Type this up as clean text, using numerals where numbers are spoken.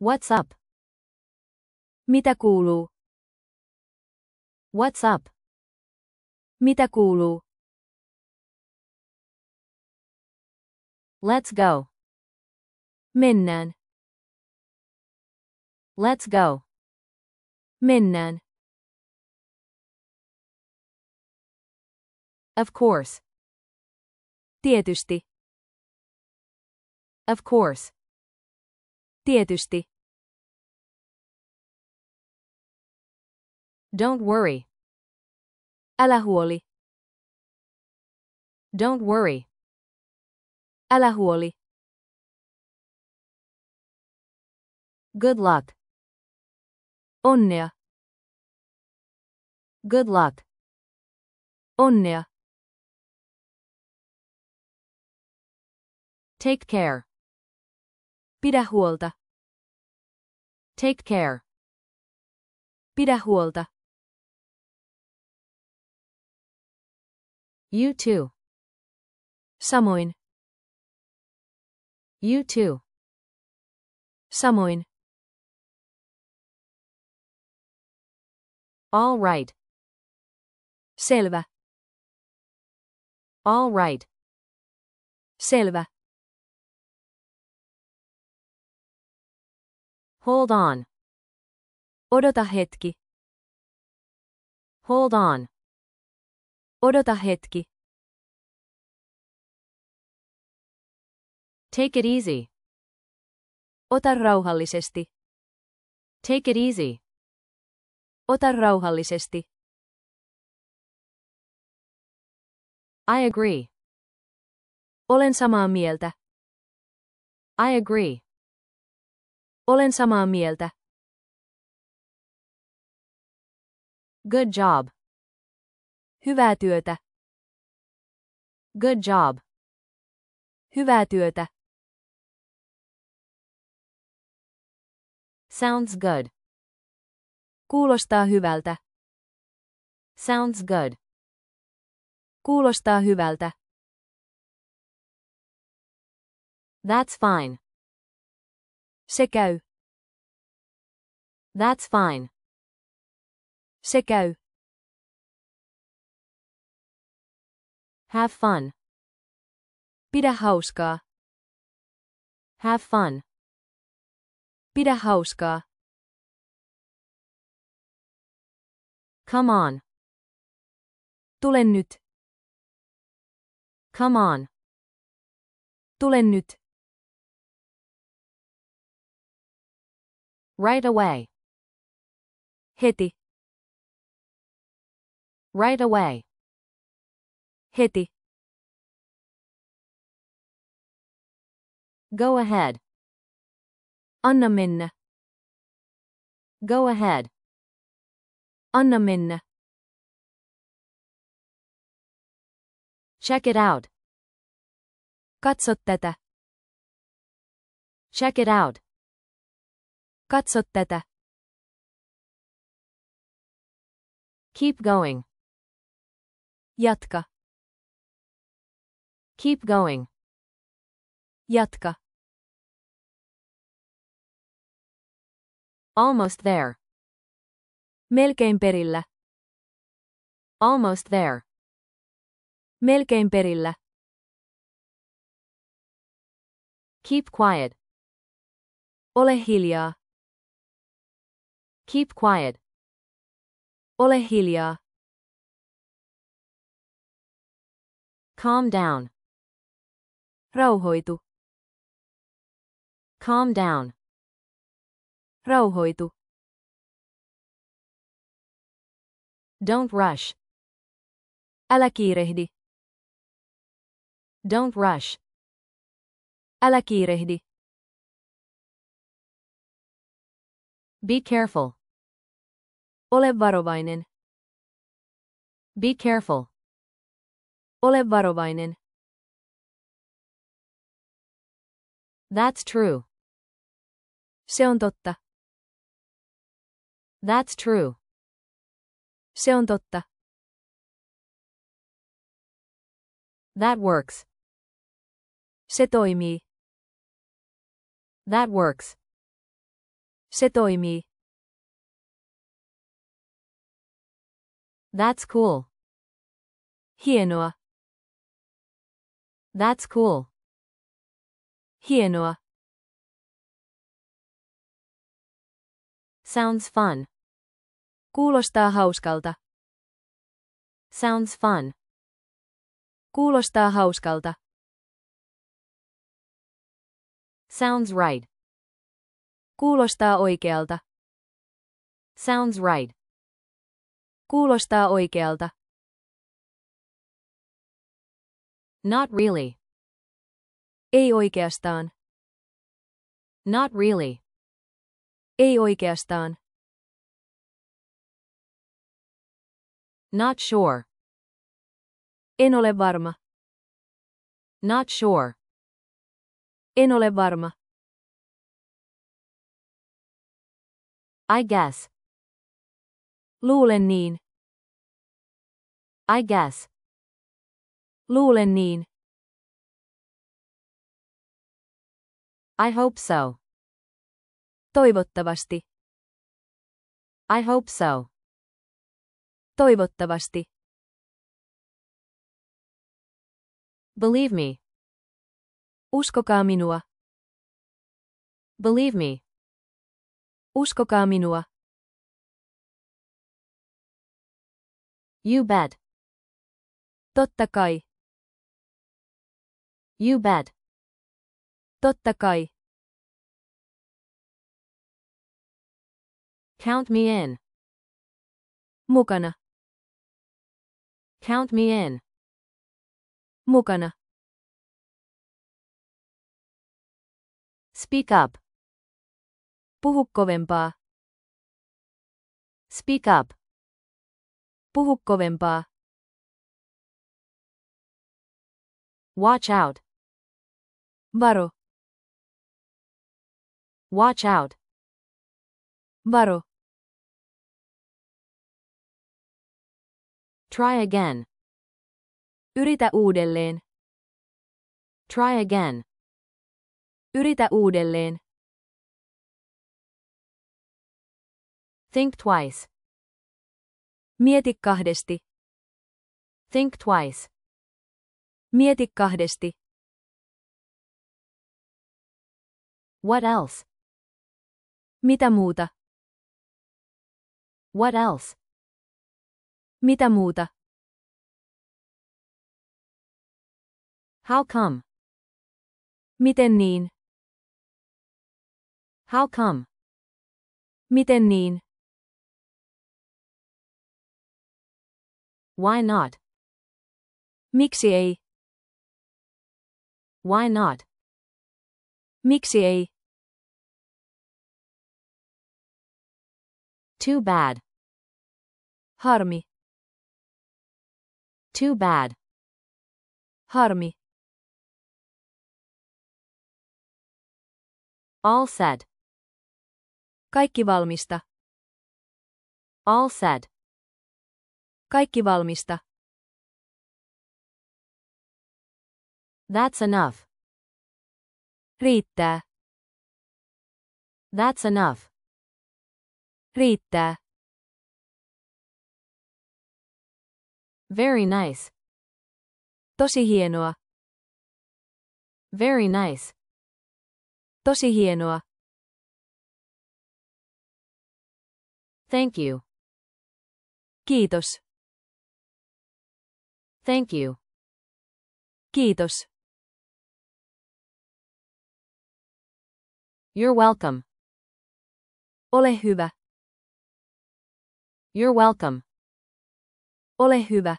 What's up? Mitä kuuluu? What's up? Mitä kuuluu? Let's go. Mennään. Let's go. Mennään. Of course. Tietysti. Of course. Tietysti. Don't worry. Älä huoli. Don't worry. Älä huoli. Good luck. Onnea. Good luck. Onnea. Take care. Pidä huolta. Take care. Pidä huolta. You too. Samoin. You too. Samoin. All right. Selvä. All right. Selvä. Hold on. Odota hetki. Hold on. Odota hetki. Take it easy. Ota rauhallisesti. Take it easy. Ota rauhallisesti. I agree. Olen samaa mieltä. I agree. Olen samaa mieltä. Good job. Hyvää työtä. Good job. Hyvää työtä. Sounds good. Kuulostaa hyvältä. Sounds good. Kuulostaa hyvältä. That's fine. Se käy. That's fine. Se käy. Have fun. Pidä hauskaa. Have fun. Pidä hauskaa. Come on. Tule nyt. Come on. Tule nyt. Right away. Heti. Right away. Heti. Go ahead. Anna mennä. Go ahead. Anna mennä. Check it out. Katso tätä. Check it out. Katso tätä. Keep going. Jatka. Keep going. Jatka. Almost there. Melkein perillä. Almost there. Melkein perillä. Keep quiet. Ole hiljaa. Keep quiet. Ole hiljaa. Calm down. Rauhoitu. Calm down. Rauhoitu. Don't rush. Älä kiirehdi. Don't rush. Älä kiirehdi. Be careful. Ole varovainen. Be careful. Ole varovainen. That's true. Se on totta. That's true. Se on totta. That works. Se toimii. That works. Se toimii. That's cool. Hienoa. That's cool. Hienoa. Sounds fun. Kuulostaa hauskalta. Sounds fun. Kuulostaa hauskalta. Sounds right. Kuulostaa oikealta. Sounds right. Kuulostaa oikealta. Not really. Ei oikeastaan. Not really. Ei oikeastaan. Not sure. En ole varma. Not sure. En ole varma. I guess. Luulen niin. I guess. Luulen niin. I hope so. Toivottavasti. I hope so. Toivottavasti. Believe me. Uskokaa minua. Believe me. Uskokaa minua. You bet. Totta kai. You bet. Totta kai. Count me in. Mukana. Count me in. Mukana. Speak up. Puhu kovempaa. Speak up. Puhu kovempaa. Watch out. Varo. Watch out. Varo. Try again. Yritä uudelleen. Try again. Yritä uudelleen. Think twice. Mieti kahdesti. Think twice. Mieti kahdesti. What else? Mitä muuta? What else? Mitä muuta? How come? Miten niin? How come? Miten niin? Why not? Miksi ei? Why not? Miksi ei? Too bad. Harmi. Too bad. Harmi. All set. Kaikki valmista. All set. Kaikki valmista. That's enough. Riittää. That's enough. Riittää. Very nice. Tosi hienoa. Very nice. Tosi hienoa. Thank you. Kiitos. Thank you. Kiitos. You're welcome. Ole hyvä. You're welcome. Ole hyvä.